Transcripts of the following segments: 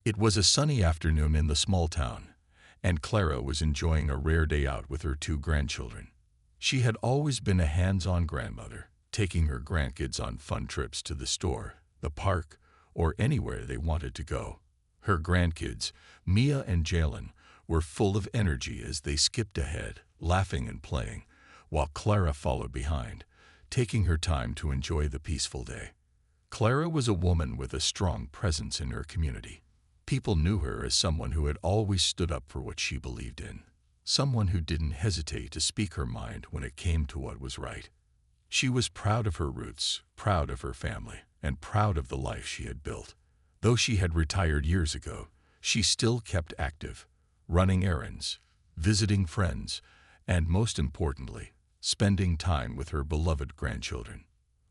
It was a sunny afternoon in the small town, and Clara was enjoying a rare day out with her two grandchildren. She had always been a hands-on grandmother, taking her grandkids on fun trips to the store, the park, or anywhere they wanted to go. Her grandkids, Mia and Jalen, were full of energy as they skipped ahead, laughing and playing, while Clara followed behind, taking her time to enjoy the peaceful day. Clara was a woman with a strong presence in her community. People knew her as someone who had always stood up for what she believed in, someone who didn't hesitate to speak her mind when it came to what was right. She was proud of her roots, proud of her family, and proud of the life she had built. Though she had retired years ago, she still kept active, running errands, visiting friends, and most importantly, spending time with her beloved grandchildren.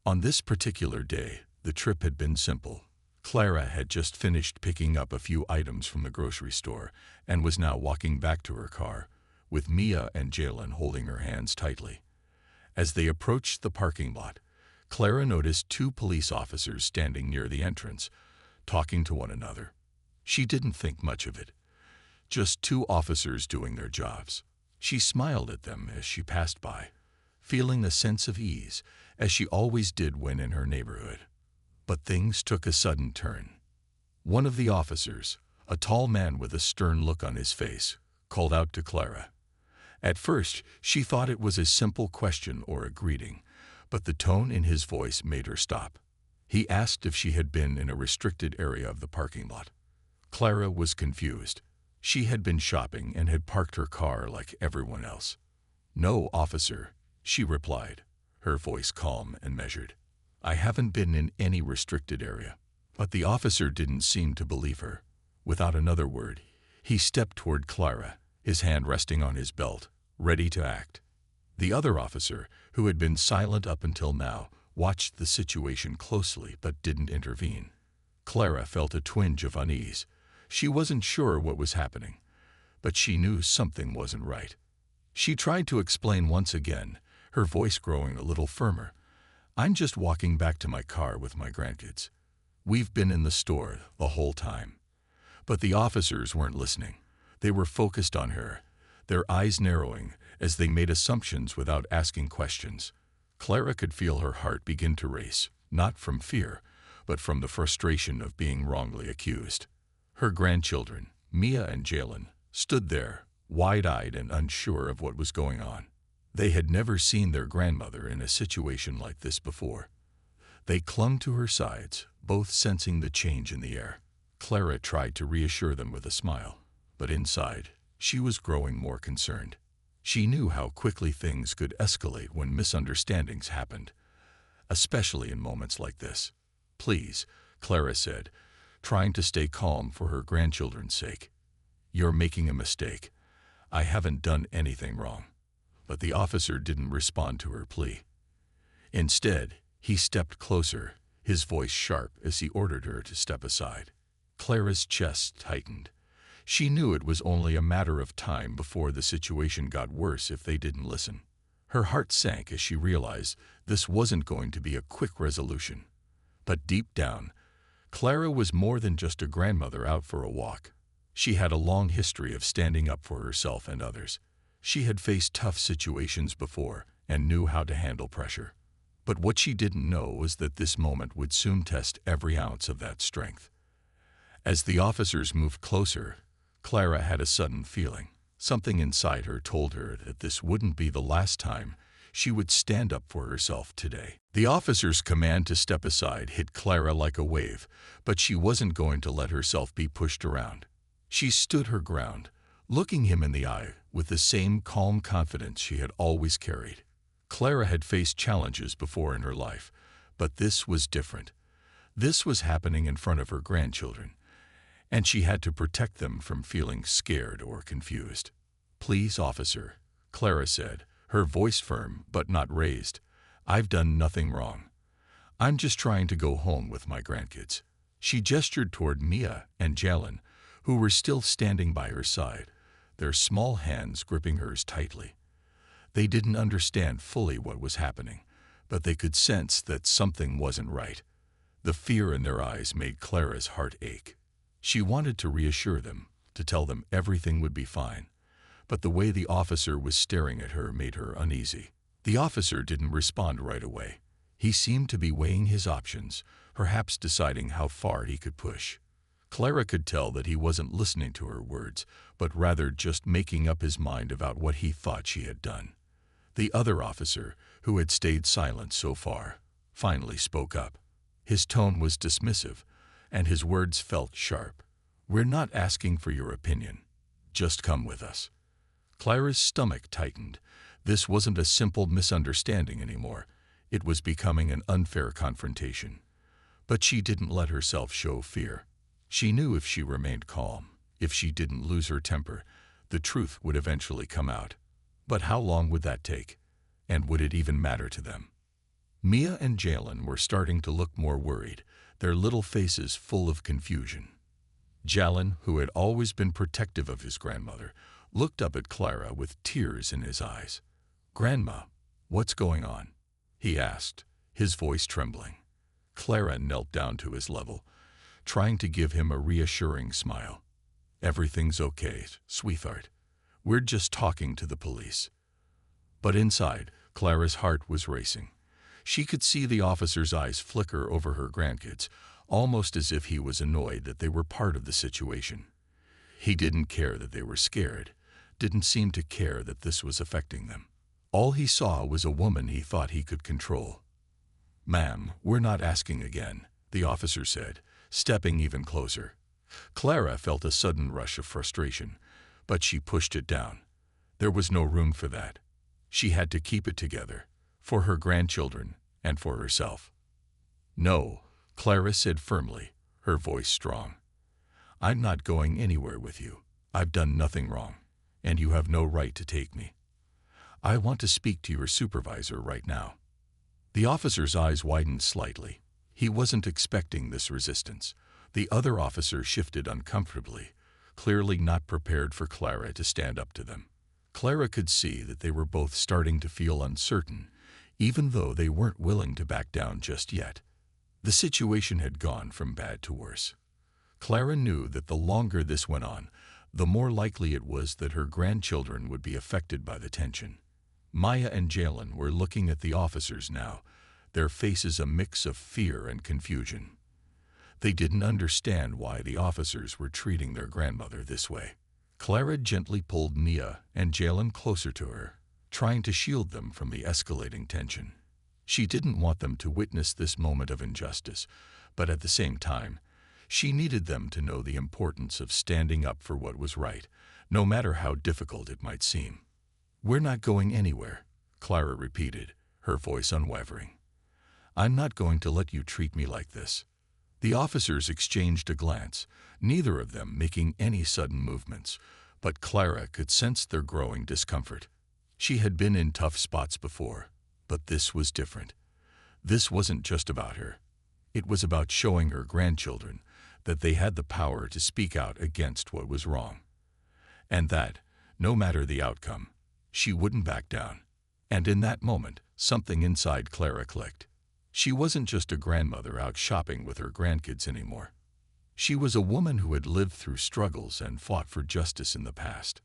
On this particular day, the trip had been simple. Clara had just finished picking up a few items from the grocery store and was now walking back to her car, with Mia and Jalen holding her hands tightly. As they approached the parking lot, Clara noticed two police officers standing near the entrance, talking to one another. She didn't think much of it. Just two officers doing their jobs. She smiled at them as she passed by, feeling a sense of ease, as she always did when in her neighborhood. But things took a sudden turn. One of the officers, a tall man with a stern look on his face, called out to Clara. At first, she thought it was a simple question or a greeting, but the tone in his voice made her stop. He asked if she had been in a restricted area of the parking lot. Clara was confused. She had been shopping and had parked her car like everyone else. "No, officer," she replied, her voice calm and measured. "I haven't been in any restricted area." But the officer didn't seem to believe her. Without another word, he stepped toward Clara, his hand resting on his belt, ready to act. The other officer, who had been silent up until now, watched the situation closely but didn't intervene. Clara felt a twinge of unease. She wasn't sure what was happening, but she knew something wasn't right. She tried to explain once again, her voice growing a little firmer. "I'm just walking back to my car with my grandkids. We've been in the store the whole time." But the officers weren't listening. They were focused on her, their eyes narrowing as they made assumptions without asking questions. Clara could feel her heart begin to race, not from fear, but from the frustration of being wrongly accused. Her grandchildren, Mia and Jalen, stood there, wide-eyed and unsure of what was going on. They had never seen their grandmother in a situation like this before. They clung to her sides, both sensing the change in the air. Clara tried to reassure them with a smile, but inside, she was growing more concerned. She knew how quickly things could escalate when misunderstandings happened, especially in moments like this. "Please," Clara said, trying to stay calm for her grandchildren's sake. "You're making a mistake. I haven't done anything wrong." But the officer didn't respond to her plea. Instead, he stepped closer, his voice sharp as he ordered her to step aside. Clara's chest tightened. She knew it was only a matter of time before the situation got worse if they didn't listen. Her heart sank as she realized this wasn't going to be a quick resolution. But deep down, Clara was more than just a grandmother out for a walk. She had a long history of standing up for herself and others. She had faced tough situations before and knew how to handle pressure. But what she didn't know was that this moment would soon test every ounce of that strength. As the officers moved closer, Clara had a sudden feeling. Something inside her told her that this wouldn't be the last time she would stand up for herself today. The officer's command to step aside hit Clara like a wave, but she wasn't going to let herself be pushed around. She stood her ground, looking him in the eye with the same calm confidence she had always carried. Clara had faced challenges before in her life, but this was different. This was happening in front of her grandchildren, and she had to protect them from feeling scared or confused. "Please, officer," Clara said, her voice firm but not raised. "I've done nothing wrong. I'm just trying to go home with my grandkids." She gestured toward Mia and Jalen, who were still standing by her side, their small hands gripping hers tightly. They didn't understand fully what was happening, but they could sense that something wasn't right. The fear in their eyes made Clara's heart ache. She wanted to reassure them, to tell them everything would be fine, but the way the officer was staring at her made her uneasy. The officer didn't respond right away. He seemed to be weighing his options, perhaps deciding how far he could push. Clara could tell that he wasn't listening to her words, but rather just making up his mind about what he thought she had done. The other officer, who had stayed silent so far, finally spoke up. His tone was dismissive, and his words felt sharp. "We're not asking for your opinion. Just come with us." Clara's stomach tightened. This wasn't a simple misunderstanding anymore. It was becoming an unfair confrontation. But she didn't let herself show fear. She knew if she remained calm, if she didn't lose her temper, the truth would eventually come out. But how long would that take? And would it even matter to them? Mia and Jalen were starting to look more worried, their little faces full of confusion. Jalen, who had always been protective of his grandmother, looked up at Clara with tears in his eyes. "Grandma, what's going on?" he asked, his voice trembling. Clara knelt down to his level, trying to give him a reassuring smile. "Everything's okay, sweetheart. We're just talking to the police." But inside, Clara's heart was racing. She could see the officer's eyes flicker over her grandkids, almost as if he was annoyed that they were part of the situation. He didn't care that they were scared, didn't seem to care that this was affecting them. All he saw was a woman he thought he could control. "Ma'am, we're not asking again," the officer said, stepping even closer. Clara felt a sudden rush of frustration, but she pushed it down. There was no room for that. She had to keep it together, for her grandchildren and for herself. "No," Clara said firmly, her voice strong. "I'm not going anywhere with you. I've done nothing wrong, and you have no right to take me. I want to speak to your supervisor right now." The officer's eyes widened slightly. He wasn't expecting this resistance. The other officer shifted uncomfortably, clearly not prepared for Clara to stand up to them. Clara could see that they were both starting to feel uncertain, even though they weren't willing to back down just yet. The situation had gone from bad to worse. Clara knew that the longer this went on, the more likely it was that her grandchildren would be affected by the tension. Maya and Jalen were looking at the officers now, their faces a mix of fear and confusion. They didn't understand why the officers were treating their grandmother this way. Clara gently pulled Mia and Jalen closer to her, trying to shield them from the escalating tension. She didn't want them to witness this moment of injustice, but at the same time, she needed them to know the importance of standing up for what was right, no matter how difficult it might seem. "We're not going anywhere," Clara repeated, her voice unwavering. "I'm not going to let you treat me like this." The officers exchanged a glance, neither of them making any sudden movements, but Clara could sense their growing discomfort. She had been in tough spots before, but this was different. This wasn't just about her. It was about showing her grandchildren that they had the power to speak out against what was wrong. And that, no matter the outcome, she wouldn't back down. And in that moment, something inside Clara clicked. She wasn't just a grandmother out shopping with her grandkids anymore. She was a woman who had lived through struggles and fought for justice in the past.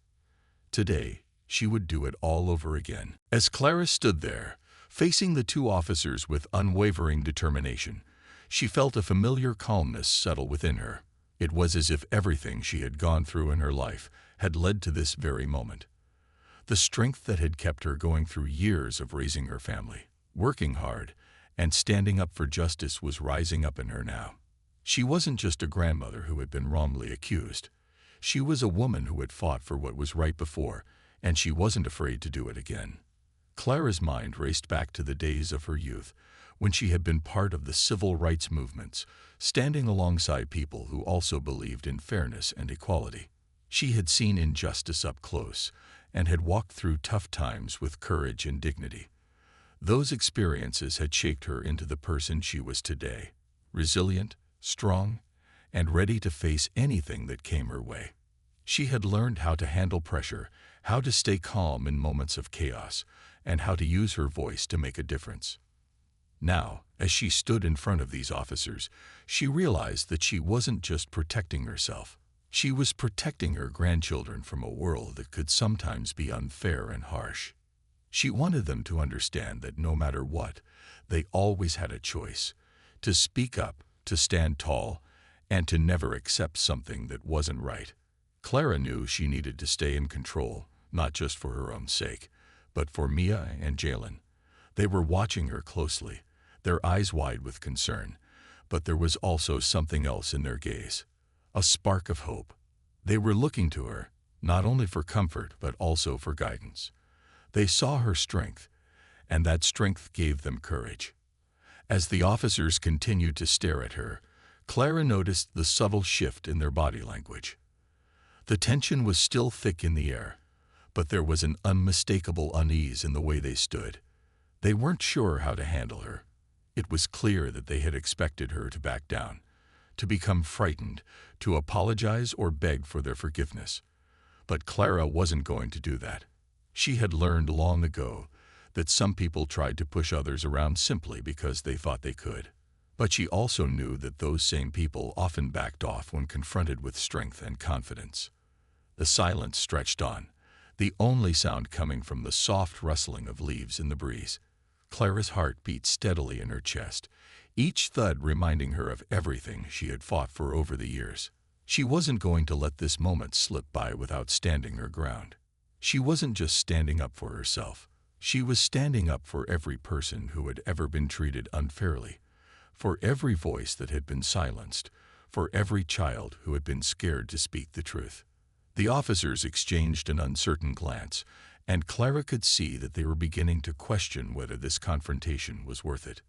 Today, she would do it all over again. As Clara stood there, facing the two officers with unwavering determination, she felt a familiar calmness settle within her. It was as if everything she had gone through in her life had led to this very moment. The strength that had kept her going through years of raising her family, working hard, and standing up for justice was rising up in her now. She wasn't just a grandmother who had been wrongly accused. She was a woman who had fought for what was right before, and she wasn't afraid to do it again. Clara's mind raced back to the days of her youth, when she had been part of the civil rights movements, standing alongside people who also believed in fairness and equality. She had seen injustice up close, and had walked through tough times with courage and dignity. Those experiences had shaped her into the person she was today, resilient, strong, and ready to face anything that came her way. She had learned how to handle pressure, how to stay calm in moments of chaos, and how to use her voice to make a difference. Now, as she stood in front of these officers, she realized that she wasn't just protecting herself. She was protecting her grandchildren from a world that could sometimes be unfair and harsh. She wanted them to understand that no matter what, they always had a choice: to speak up, to stand tall, and to never accept something that wasn't right. Clara knew she needed to stay in control, not just for her own sake, but for Mia and Jalen. They were watching her closely, their eyes wide with concern, but there was also something else in their gaze, a spark of hope. They were looking to her, not only for comfort but also for guidance. They saw her strength, and that strength gave them courage. As the officers continued to stare at her, Clara noticed the subtle shift in their body language. The tension was still thick in the air, but there was an unmistakable unease in the way they stood. They weren't sure how to handle her. It was clear that they had expected her to back down, to become frightened, to apologize or beg for their forgiveness. But Clara wasn't going to do that. She had learned long ago that some people tried to push others around simply because they thought they could. But she also knew that those same people often backed off when confronted with strength and confidence. The silence stretched on, the only sound coming from the soft rustling of leaves in the breeze. Clara's heart beat steadily in her chest, each thud reminding her of everything she had fought for over the years. She wasn't going to let this moment slip by without standing her ground. She wasn't just standing up for herself. She was standing up for every person who had ever been treated unfairly, for every voice that had been silenced, for every child who had been scared to speak the truth. The officers exchanged an uncertain glance, and Clara could see that they were beginning to question whether this confrontation was worth it.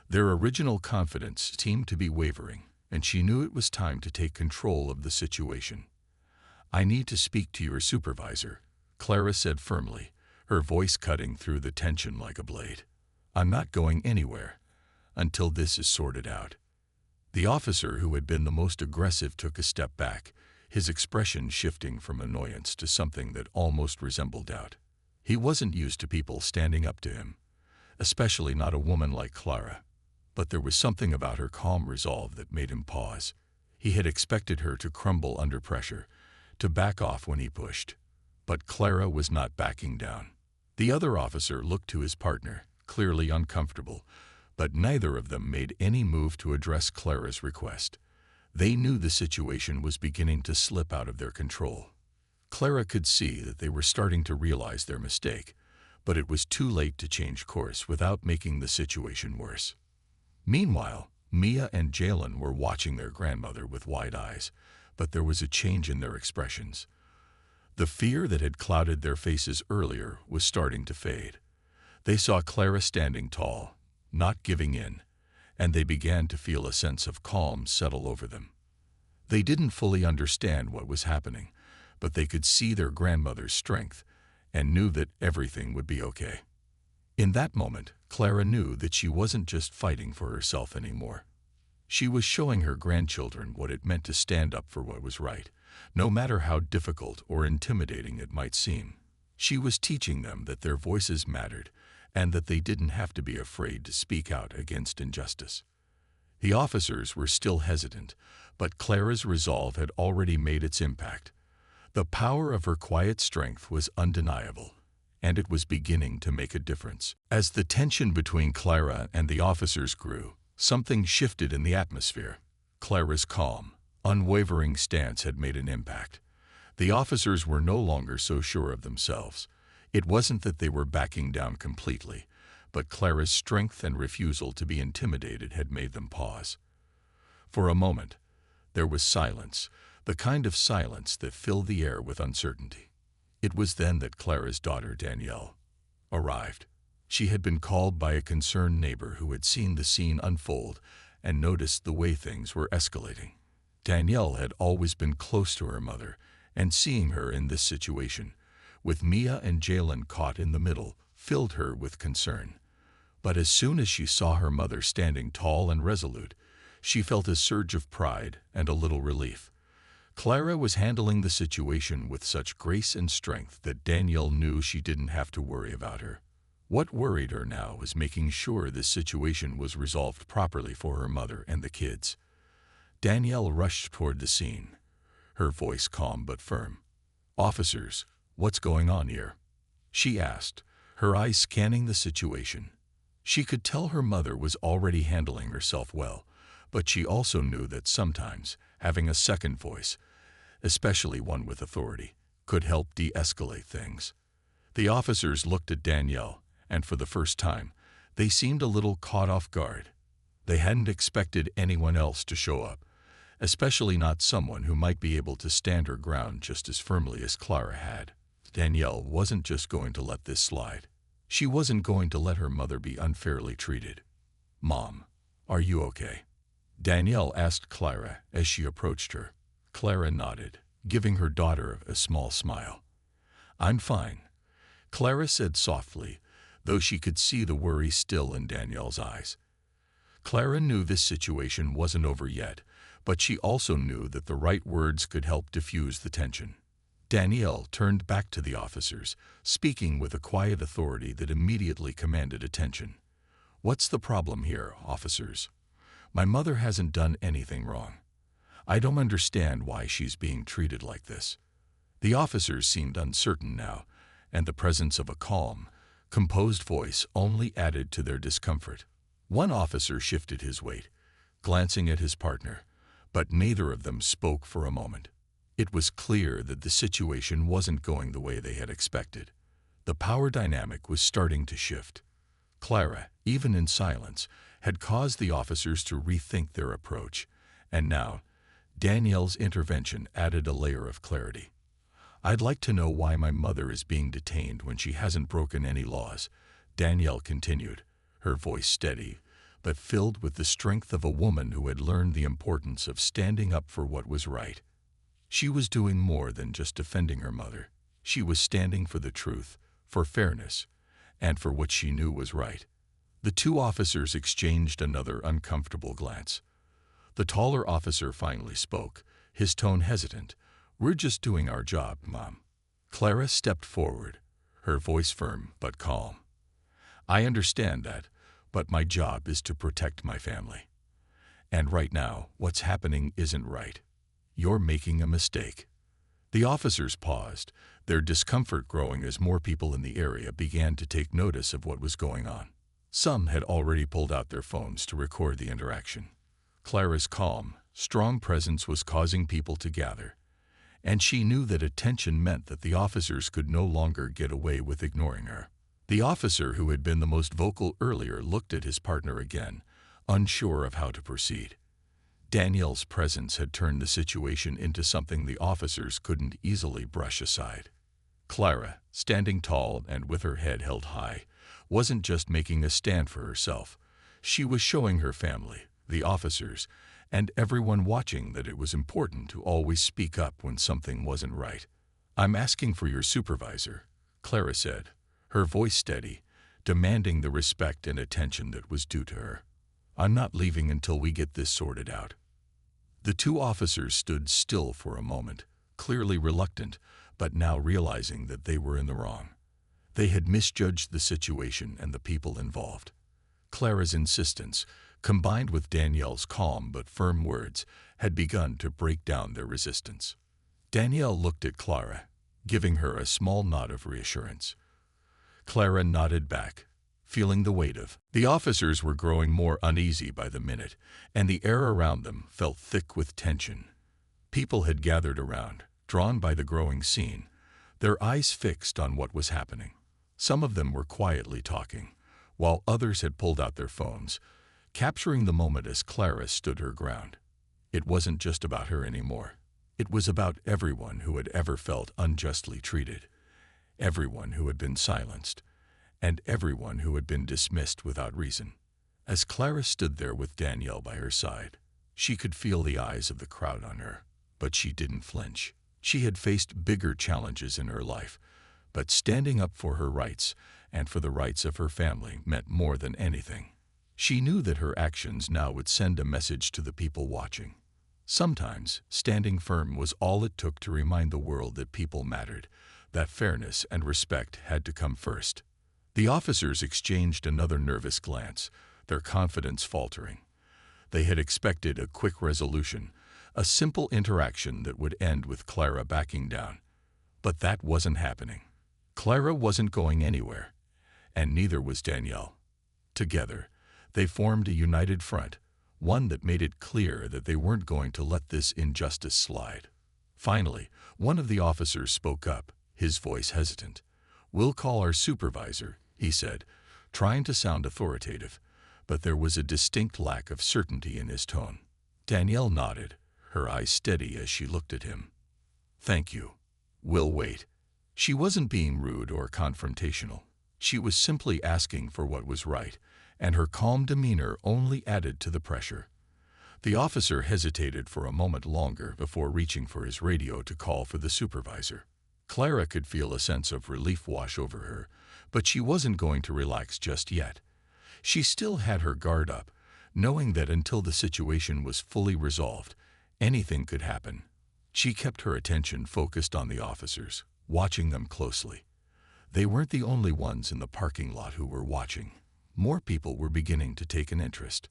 Their original confidence seemed to be wavering, and she knew it was time to take control of the situation. "I need to speak to your supervisor," Clara said firmly, her voice cutting through the tension like a blade. "I'm not going anywhere until this is sorted out." The officer who had been the most aggressive took a step back, his expression shifting from annoyance to something that almost resembled doubt. He wasn't used to people standing up to him, especially not a woman like Clara. But there was something about her calm resolve that made him pause. He had expected her to crumble under pressure, to back off when he pushed. But Clara was not backing down. The other officer looked to his partner, clearly uncomfortable, but neither of them made any move to address Clara's request. They knew the situation was beginning to slip out of their control. Clara could see that they were starting to realize their mistake, but it was too late to change course without making the situation worse. Meanwhile, Mia and Jalen were watching their grandmother with wide eyes, but there was a change in their expressions. The fear that had clouded their faces earlier was starting to fade. They saw Clara standing tall, not giving in, and they began to feel a sense of calm settle over them. They didn't fully understand what was happening, but they could see their grandmother's strength and knew that everything would be okay. In that moment, Clara knew that she wasn't just fighting for herself anymore. She was showing her grandchildren what it meant to stand up for what was right, no matter how difficult or intimidating it might seem. She was teaching them that their voices mattered and that they didn't have to be afraid to speak out against injustice. The officers were still hesitant, but Clara's resolve had already made its impact. The power of her quiet strength was undeniable, and it was beginning to make a difference. As the tension between Clara and the officers grew, something shifted in the atmosphere. Clara's calm, unwavering stance had made an impact. The officers were no longer so sure of themselves. It wasn't that they were backing down completely, but Clara's strength and refusal to be intimidated had made them pause. For a moment, there was silence, the kind of silence that filled the air with uncertainty. It was then that Clara's daughter, Danielle, arrived. She had been called by a concerned neighbor who had seen the scene unfold and noticed the way things were escalating. Danielle had always been close to her mother, and seeing her in this situation, with Mia and Jalen caught in the middle, filled her with concern. But as soon as she saw her mother standing tall and resolute, she felt a surge of pride and a little relief. Clara was handling the situation with such grace and strength that Danielle knew she didn't have to worry about her. What worried her now was making sure this situation was resolved properly for her mother and the kids. Danielle rushed toward the scene, her voice calm but firm. "Officers, what's going on here?" she asked, her eyes scanning the situation. She could tell her mother was already handling herself well, but she also knew that sometimes having a second voice, especially one with authority, could help de-escalate things. The officers looked at Danielle, and for the first time, they seemed a little caught off guard. They hadn't expected anyone else to show up, especially not someone who might be able to stand her ground just as firmly as Clara had. Danielle wasn't just going to let this slide. She wasn't going to let her mother be unfairly treated. "Mom, are you okay?" Danielle asked Clara as she approached her. Clara nodded, giving her daughter a small smile. "I'm fine," Clara said softly, though she could see the worry still in Danielle's eyes. Clara knew this situation wasn't over yet, but she also knew that the right words could help diffuse the tension. Danielle turned back to the officers, speaking with a quiet authority that immediately commanded attention. "What's the problem here, officers? My mother hasn't done anything wrong. I don't understand why she's being treated like this." The officers seemed uncertain now, and the presence of a calm, composed voice only added to their discomfort. One officer shifted his weight, glancing at his partner, but neither of them spoke for a moment. It was clear that the situation wasn't going the way they had expected. The power dynamic was starting to shift. Clara, even in silence, had caused the officers to rethink their approach, and now Danielle's intervention added a layer of clarity. "I'd like to know why my mother is being detained when she hasn't broken any laws," Danielle continued, her voice steady, but filled with the strength of a woman who had learned the importance of standing up for what was right. She was doing more than just defending her mother. She was standing for the truth, for fairness, and for what she knew was right. The two officers exchanged another uncomfortable glance. The taller officer finally spoke, his tone hesitant. "We're just doing our job, Mom." Clara stepped forward, her voice firm but calm. "I understand that, but my job is to protect my family. And right now, what's happening isn't right. You're making a mistake." The officers paused, their discomfort growing as more people in the area began to take notice of what was going on. Some had already pulled out their phones to record the interaction. Clara's calm, strong presence was causing people to gather, and she knew that attention meant that the officers could no longer get away with ignoring her. The officer who had been the most vocal earlier looked at his partner again, unsure of how to proceed. Danielle's presence had turned the situation into something the officers couldn't easily brush aside. Clara, standing tall and with her head held high, wasn't just making a stand for herself. She was showing her family, the officers, and everyone watching that it was important to always speak up when something wasn't right. "I'm asking for your supervisor," Clara said, her voice steady, demanding the respect and attention that was due to her. "I'm not leaving until we get this sorted out." The two officers stood still for a moment, clearly reluctant, but now realizing that they were in the wrong. They had misjudged the situation and the people involved. Clara's insistence, combined with Danielle's calm but firm words, had begun to break down their resistance. Danielle looked at Clara, giving her a small nod of reassurance. Clara nodded back, feeling the weight of. The officers were growing more uneasy by the minute, and the air around them felt thick with tension. People had gathered around, drawn by the growing scene, their eyes fixed on what was happening. Some of them were quietly talking, while others had pulled out their phones, capturing the moment as Clara stood her ground. It wasn't just about her anymore. It was about everyone who had ever felt unjustly treated, everyone who had been silenced, and everyone who had been dismissed without reason. As Clara stood there with Danielle by her side, she could feel the eyes of the crowd on her, but she didn't flinch. She had faced bigger challenges in her life, but standing up for her rights and for the rights of her family meant more than anything. She knew that her actions now would send a message to the people watching. Sometimes, standing firm was all it took to remind the world that people mattered, that fairness and respect had to come first. The officers exchanged another nervous glance, their confidence faltering. They had expected a quick resolution, a simple interaction that would end with Clara backing down. But that wasn't happening. Clara wasn't going anywhere, and neither was Danielle. Together, they formed a united front, one that made it clear that they weren't going to let this injustice slide. Finally, one of the officers spoke up, his voice hesitant. "We'll call our supervisor," he said, trying to sound authoritative, but there was a distinct lack of certainty in his tone. Danielle nodded, her eyes steady as she looked at him. "Thank you. We'll wait." She wasn't being rude or confrontational. She was simply asking for what was right, and her calm demeanor only added to the pressure. The officer hesitated for a moment longer before reaching for his radio to call for the supervisor. Clara could feel a sense of relief wash over her, but she wasn't going to relax just yet. She still had her guard up, knowing that until the situation was fully resolved, anything could happen. She kept her attention focused on the officers, watching them closely. They weren't the only ones in the parking lot who were watching. More people were beginning to take an interest.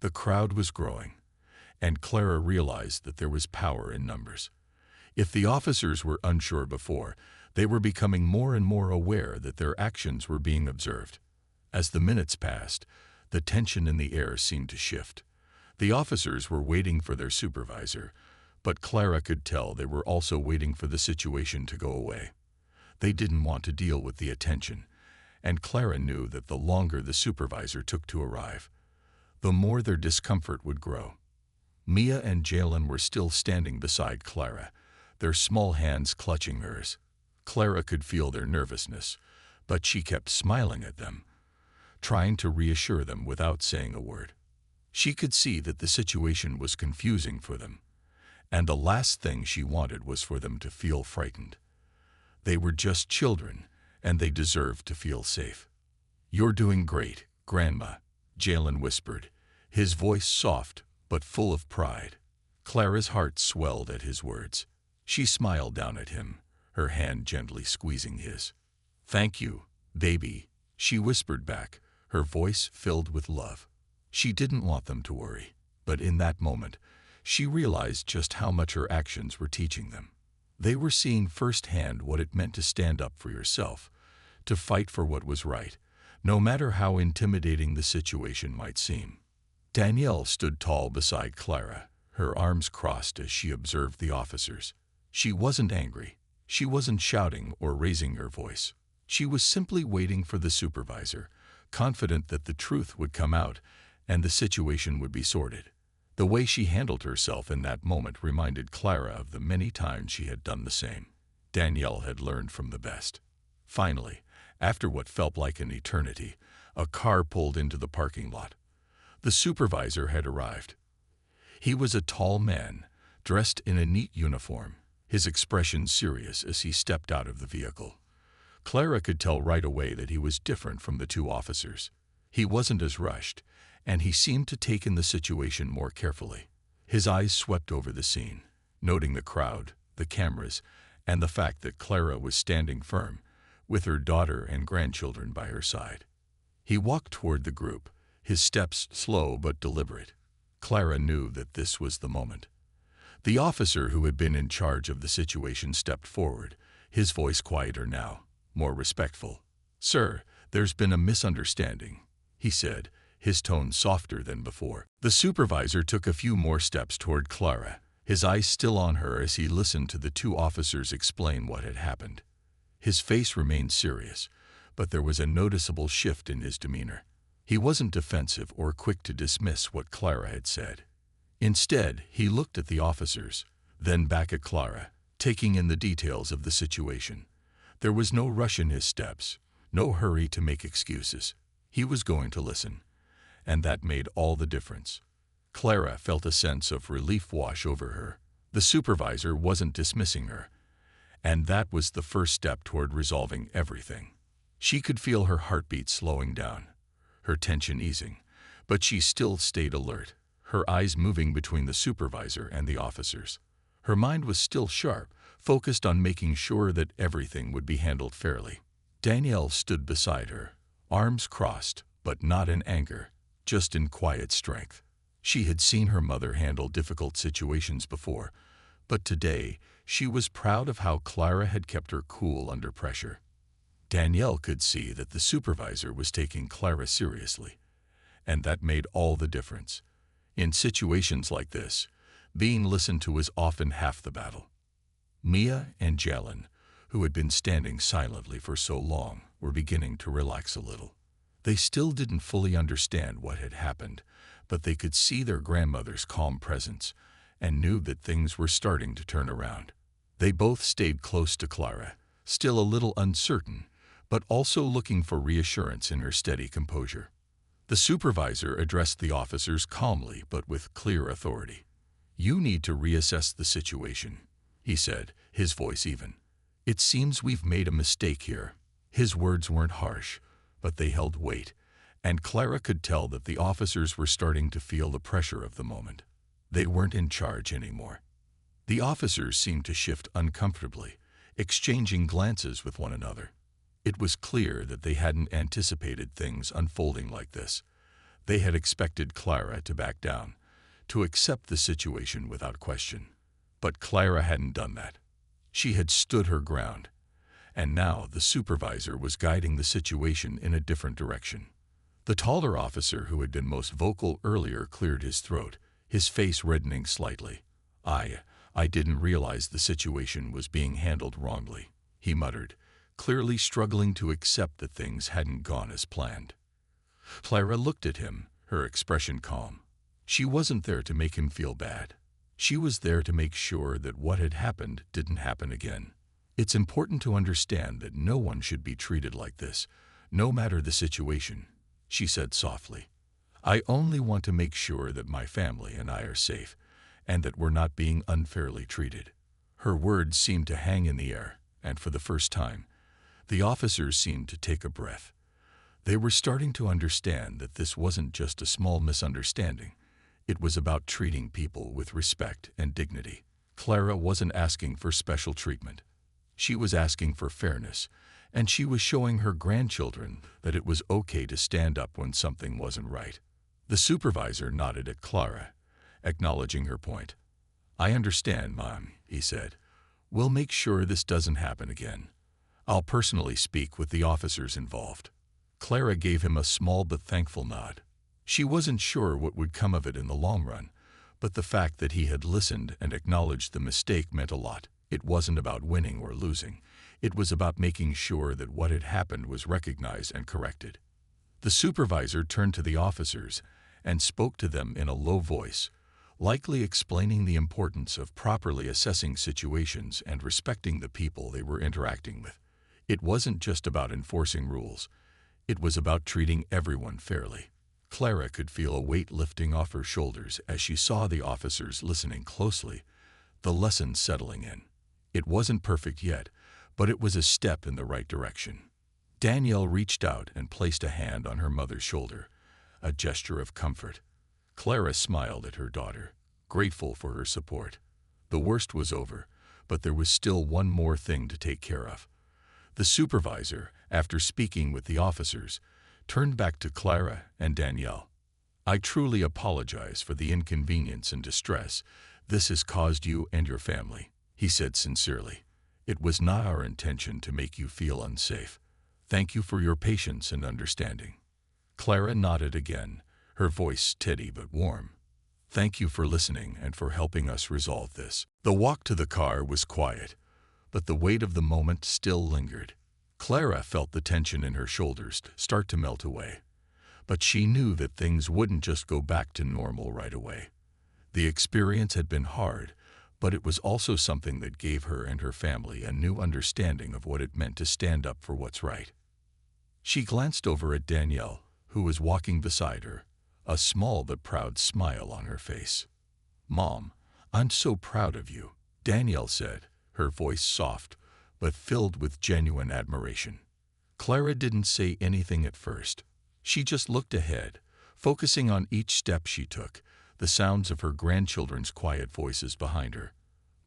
The crowd was growing, and Clara realized that there was power in numbers. If the officers were unsure before, they were becoming more and more aware that their actions were being observed. As the minutes passed, the tension in the air seemed to shift. The officers were waiting for their supervisor, but Clara could tell they were also waiting for the situation to go away. They didn't want to deal with the attention, and Clara knew that the longer the supervisor took to arrive, the more their discomfort would grow. Mia and Jalen were still standing beside Clara, their small hands clutching hers. Clara could feel their nervousness, but she kept smiling at them, trying to reassure them without saying a word. She could see that the situation was confusing for them, and the last thing she wanted was for them to feel frightened. They were just children, and they deserved to feel safe. "You're doing great, Grandma," Jalen whispered, his voice soft but full of pride. Clara's heart swelled at his words. She smiled down at him, her hand gently squeezing his. "Thank you, baby," she whispered back, her voice filled with love. She didn't want them to worry, but in that moment, she realized just how much her actions were teaching them. They were seeing firsthand what it meant to stand up for yourself, to fight for what was right, no matter how intimidating the situation might seem. Danielle stood tall beside Clara, her arms crossed as she observed the officers. She wasn't angry. She wasn't shouting or raising her voice. She was simply waiting for the supervisor, confident that the truth would come out and the situation would be sorted. The way she handled herself in that moment reminded Clara of the many times she had done the same. Danielle had learned from the best. Finally, after what felt like an eternity, a car pulled into the parking lot. The supervisor had arrived. He was a tall man, dressed in a neat uniform, his expression serious as he stepped out of the vehicle. Clara could tell right away that he was different from the two officers. He wasn't as rushed, and he seemed to take in the situation more carefully. His eyes swept over the scene, noting the crowd, the cameras, and the fact that Clara was standing firm, with her daughter and grandchildren by her side. He walked toward the group, his steps slow but deliberate. Clara knew that this was the moment. The officer who had been in charge of the situation stepped forward, his voice quieter now, more respectful. "Sir, there's been a misunderstanding," he said, his tone softer than before. The supervisor took a few more steps toward Clara, his eyes still on her as he listened to the two officers explain what had happened. His face remained serious, but there was a noticeable shift in his demeanor. He wasn't defensive or quick to dismiss what Clara had said. Instead, he looked at the officers, then back at Clara, taking in the details of the situation. There was no rush in his steps, no hurry to make excuses. He was going to listen, and that made all the difference. Clara felt a sense of relief wash over her. The supervisor wasn't dismissing her, and that was the first step toward resolving everything. She could feel her heartbeat slowing down, her tension easing, but she still stayed alert, her eyes moving between the supervisor and the officers. Her mind was still sharp, focused on making sure that everything would be handled fairly. Danielle stood beside her, arms crossed, but not in anger, just in quiet strength. She had seen her mother handle difficult situations before, but today she was proud of how Clara had kept her cool under pressure. Danielle could see that the supervisor was taking Clara seriously, and that made all the difference. In situations like this, being listened to is often half the battle. Mia and Jalen, who had been standing silently for so long, were beginning to relax a little. They still didn't fully understand what had happened, but they could see their grandmother's calm presence and knew that things were starting to turn around. They both stayed close to Clara, still a little uncertain, but also looking for reassurance in her steady composure. The supervisor addressed the officers calmly but with clear authority. "You need to reassess the situation," he said, his voice even. "It seems we've made a mistake here." His words weren't harsh, but they held weight, and Clara could tell that the officers were starting to feel the pressure of the moment. They weren't in charge anymore. The officers seemed to shift uncomfortably, exchanging glances with one another. It was clear that they hadn't anticipated things unfolding like this. They had expected Clara to back down, to accept the situation without question. But Clara hadn't done that. She had stood her ground, and now the supervisor was guiding the situation in a different direction. The taller officer who had been most vocal earlier cleared his throat, his face reddening slightly. I didn't realize the situation was being handled wrongly," he muttered, clearly struggling to accept that things hadn't gone as planned. Clara looked at him, her expression calm. She wasn't there to make him feel bad. She was there to make sure that what had happened didn't happen again. "It's important to understand that no one should be treated like this, no matter the situation," she said softly. "I only want to make sure that my family and I are safe, and that we're not being unfairly treated." Her words seemed to hang in the air, and for the first time, the officers seemed to take a breath. They were starting to understand that this wasn't just a small misunderstanding. It was about treating people with respect and dignity. Clara wasn't asking for special treatment. She was asking for fairness, and she was showing her grandchildren that it was okay to stand up when something wasn't right. The supervisor nodded at Clara, acknowledging her point. "I understand, Mom," he said. "We'll make sure this doesn't happen again. I'll personally speak with the officers involved." Clara gave him a small but thankful nod. She wasn't sure what would come of it in the long run, but the fact that he had listened and acknowledged the mistake meant a lot. It wasn't about winning or losing. It was about making sure that what had happened was recognized and corrected. The supervisor turned to the officers and spoke to them in a low voice, likely explaining the importance of properly assessing situations and respecting the people they were interacting with. It wasn't just about enforcing rules. It was about treating everyone fairly. Clara could feel a weight lifting off her shoulders as she saw the officers listening closely, the lesson settling in. It wasn't perfect yet, but it was a step in the right direction. Danielle reached out and placed a hand on her mother's shoulder, a gesture of comfort. Clara smiled at her daughter, grateful for her support. The worst was over, but there was still one more thing to take care of. The supervisor, after speaking with the officers, turned back to Clara and Danielle. "I truly apologize for the inconvenience and distress this has caused you and your family," he said sincerely. "It was not our intention to make you feel unsafe. Thank you for your patience and understanding." Clara nodded again, her voice steady but warm. "Thank you for listening and for helping us resolve this." The walk to the car was quiet, but the weight of the moment still lingered. Clara felt the tension in her shoulders start to melt away, but she knew that things wouldn't just go back to normal right away. The experience had been hard, but it was also something that gave her and her family a new understanding of what it meant to stand up for what's right. She glanced over at Danielle, who was walking beside her, a small but proud smile on her face. "Mom, I'm so proud of you," Danielle said, her voice soft, but filled with genuine admiration. Clara didn't say anything at first. She just looked ahead, focusing on each step she took, the sounds of her grandchildren's quiet voices behind her.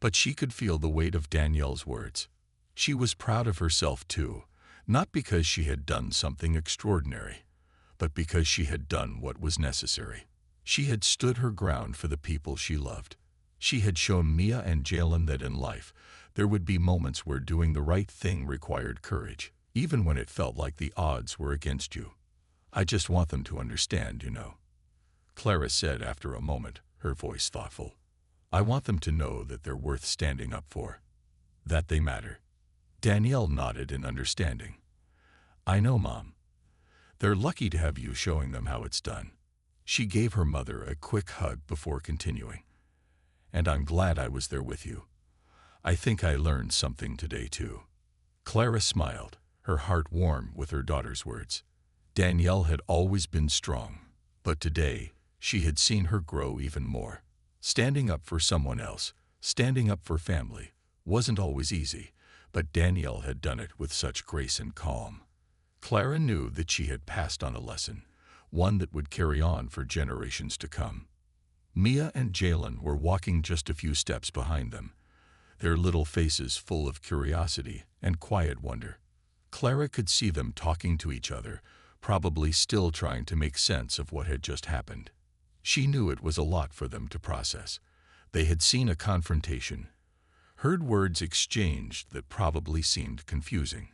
But she could feel the weight of Danielle's words. She was proud of herself too, Not because she had done something extraordinary, but because she had done what was necessary. She had stood her ground for the people she loved. She had shown Mia and Jalen that in life, there would be moments where doing the right thing required courage, even when it felt like the odds were against you. I just want them to understand, Clara said after a moment, her voice thoughtful. I want them to know that they're worth standing up for, that they matter. Danielle nodded in understanding. I know, Mom. They're lucky to have you showing them how it's done. She gave her mother a quick hug before continuing. And I'm glad I was there with you. I think I learned something today, too. Clara smiled, her heart warm with her daughter's words. Danielle had always been strong, but today she had seen her grow even more. Standing up for someone else, standing up for family, wasn't always easy, but Danielle had done it with such grace and calm. Clara knew that she had passed on a lesson, one that would carry on for generations to come. Mia and Jalen were walking just a few steps behind them, their little faces full of curiosity and quiet wonder. Clara could see them talking to each other, probably still trying to make sense of what had just happened. She knew it was a lot for them to process. They had seen a confrontation, heard words exchanged that probably seemed confusing.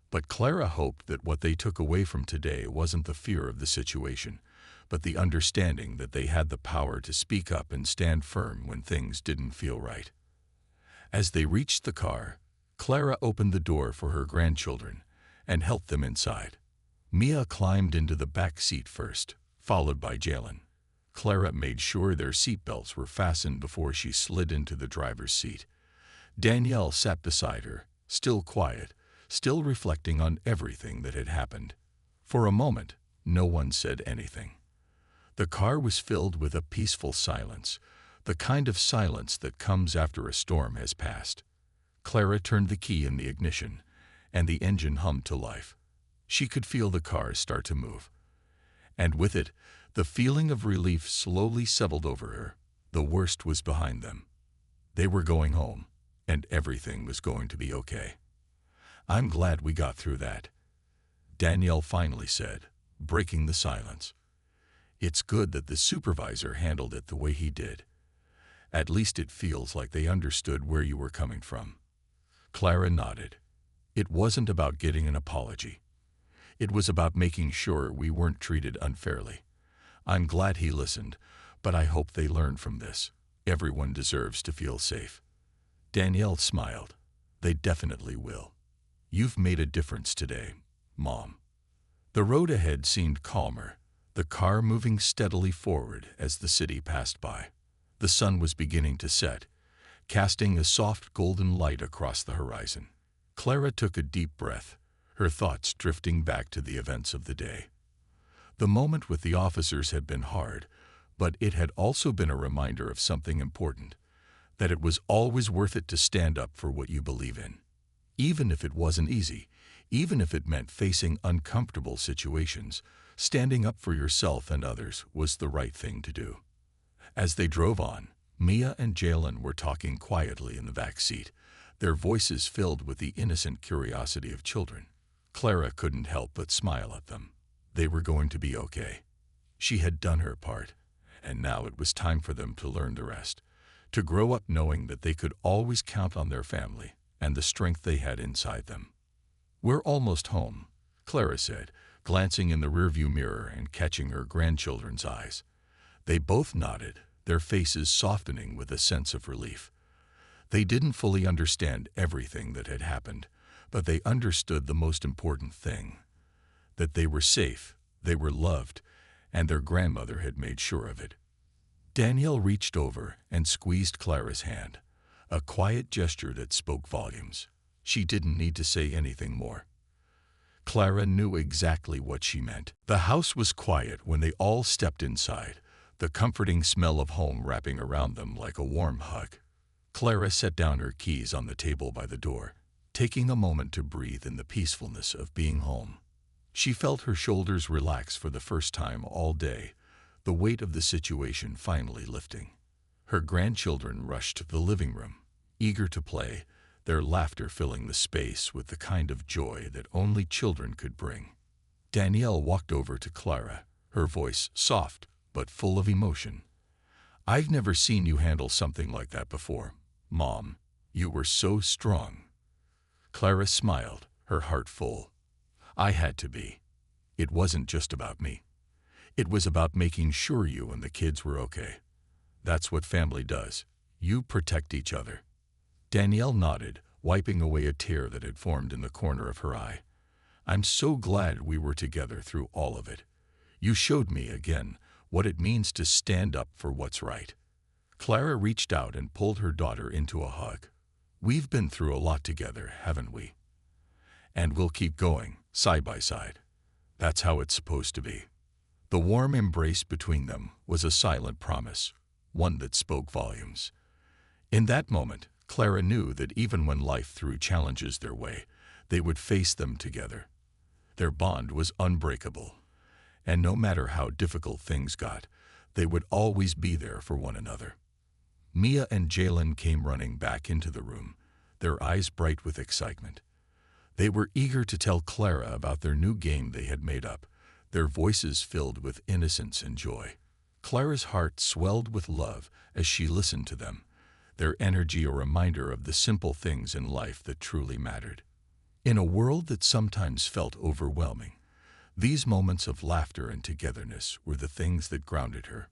But Clara hoped that what they took away from today wasn't the fear of the situation, but the understanding that they had the power to speak up and stand firm when things didn't feel right. As they reached the car, Clara opened the door for her grandchildren and helped them inside. Mia climbed into the back seat first, followed by Jalen. Clara made sure their seatbelts were fastened before she slid into the driver's seat. Danielle sat beside her, still quiet, still reflecting on everything that had happened. For a moment, no one said anything. The car was filled with a peaceful silence, the kind of silence that comes after a storm has passed. Clara turned the key in the ignition, and the engine hummed to life. She could feel the car start to move. And with it, the feeling of relief slowly settled over her. The worst was behind them. They were going home, and everything was going to be okay. I'm glad we got through that, Danielle finally said, breaking the silence. It's good that the supervisor handled it the way he did. At least it feels like they understood where you were coming from. Clara nodded. It wasn't about getting an apology. It was about making sure we weren't treated unfairly. I'm glad he listened, but I hope they learn from this. Everyone deserves to feel safe. Danielle smiled. They definitely will. You've made a difference today, Mom. The road ahead seemed calmer, the car moving steadily forward as the city passed by. The sun was beginning to set, casting a soft golden light across the horizon. Clara took a deep breath, her thoughts drifting back to the events of the day. The moment with the officers had been hard, but it had also been a reminder of something important, that it was always worth it to stand up for what you believe in. Even if it wasn't easy, even if it meant facing uncomfortable situations, standing up for yourself and others was the right thing to do. As they drove on, Mia and Jalen were talking quietly in the back seat, their voices filled with the innocent curiosity of children. Clara couldn't help but smile at them. They were going to be okay. She had done her part, and now it was time for them to learn the rest, to grow up knowing that they could always count on their family and the strength they had inside them. We're almost home, Clara said, glancing in the rearview mirror and catching her grandchildren's eyes. They both nodded, their faces softening with a sense of relief. They didn't fully understand everything that had happened, but they understood the most important thing, that they were safe, they were loved, and their grandmother had made sure of it. Danielle reached over and squeezed Clara's hand, a quiet gesture that spoke volumes. She didn't need to say anything more. Clara knew exactly what she meant. The house was quiet when they all stepped inside, the comforting smell of home wrapping around them like a warm hug. Clara set down her keys on the table by the door, taking a moment to breathe in the peacefulness of being home. She felt her shoulders relax for the first time all day, the weight of the situation finally lifting. Her grandchildren rushed to the living room, eager to play, their laughter filling the space with the kind of joy that only children could bring. Danielle walked over to Clara, her voice soft but full of emotion. "I've never seen you handle something like that before, Mom. You were so strong." Clara smiled, her heart full. "I had to be. It wasn't just about me. It was about making sure you and the kids were okay. That's what family does. You protect each other." Danielle nodded, wiping away a tear that had formed in the corner of her eye. "I'm so glad we were together through all of it. You showed me, again, what it means to stand up for what's right." Clara reached out and pulled her daughter into a hug. "We've been through a lot together, haven't we? And we'll keep going, side by side. That's how it's supposed to be." The warm embrace between them was a silent promise, one that spoke volumes. In that moment, Clara knew that even when life threw challenges their way, they would face them together. Their bond was unbreakable, and no matter how difficult things got, they would always be there for one another. Mia and Jalen came running back into the room, their eyes bright with excitement. They were eager to tell Clara about their new game they had made up, their voices filled with innocence and joy. Clara's heart swelled with love as she listened to them, their energy a reminder of the simple things in life that truly mattered. In a world that sometimes felt overwhelming, these moments of laughter and togetherness were the things that grounded her.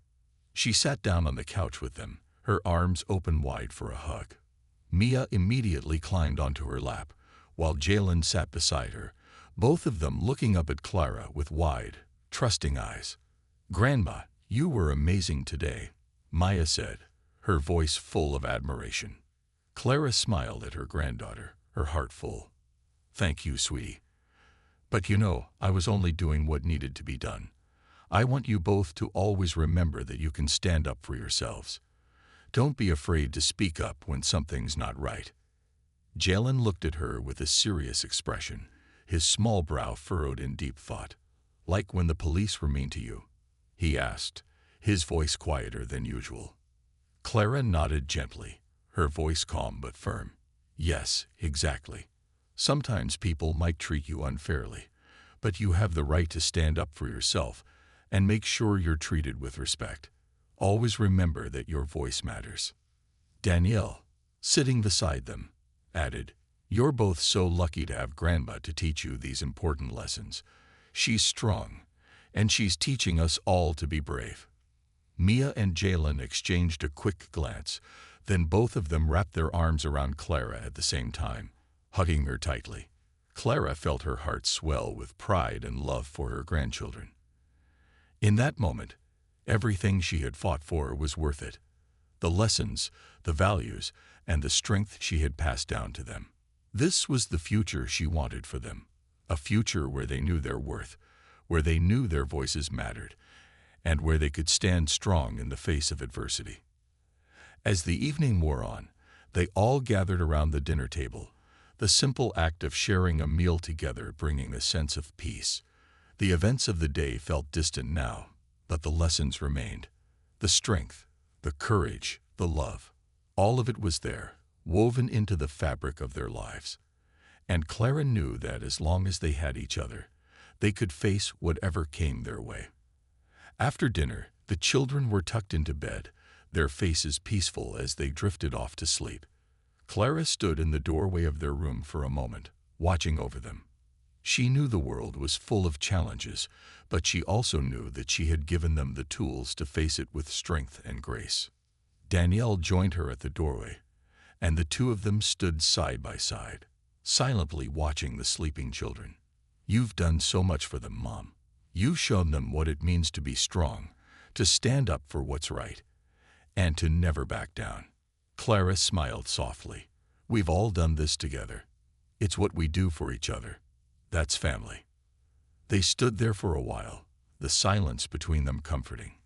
She sat down on the couch with them, her arms open wide for a hug. Mia immediately climbed onto her lap, while Jalen sat beside her, both of them looking up at Clara with wide, trusting eyes. "Grandma, you were amazing today," Maya said, her voice full of admiration. Clara smiled at her granddaughter, her heart full. "Thank you, sweetie. But you know, I was only doing what needed to be done. I want you both to always remember that you can stand up for yourselves. Don't be afraid to speak up when something's not right." Jalen looked at her with a serious expression, his small brow furrowed in deep thought. "Like when the police were mean to you?" he asked, his voice quieter than usual. Clara nodded gently, her voice calm but firm. "Yes, exactly. Sometimes people might treat you unfairly, but you have the right to stand up for yourself and make sure you're treated with respect. Always remember that your voice matters." Danielle, sitting beside them, added, "You're both so lucky to have Grandma to teach you these important lessons. She's strong, and she's teaching us all to be brave." Mia and Jalen exchanged a quick glance, then both of them wrapped their arms around Clara at the same time, hugging her tightly. Clara felt her heart swell with pride and love for her grandchildren. In that moment, everything she had fought for was worth it. The lessons, the values, and the strength she had passed down to them. This was the future she wanted for them, a future where they knew their worth, where they knew their voices mattered, and where they could stand strong in the face of adversity. As the evening wore on, they all gathered around the dinner table, the simple act of sharing a meal together bringing a sense of peace. The events of the day felt distant now, but the lessons remained. The strength, the courage, the love, all of it was there, woven into the fabric of their lives. And Clara knew that as long as they had each other, they could face whatever came their way. After dinner, the children were tucked into bed, their faces peaceful as they drifted off to sleep. Clara stood in the doorway of their room for a moment, watching over them. She knew the world was full of challenges, but she also knew that she had given them the tools to face it with strength and grace. Danielle joined her at the doorway, and the two of them stood side by side, silently watching the sleeping children. "You've done so much for them, Mom. You've shown them what it means to be strong, to stand up for what's right, and to never back down." Clara smiled softly. "We've all done this together. It's what we do for each other. That's family." They stood there for a while, the silence between them comforting.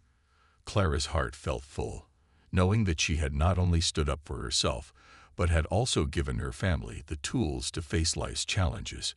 Clara's heart felt full, knowing that she had not only stood up for herself, but had also given her family the tools to face life's challenges.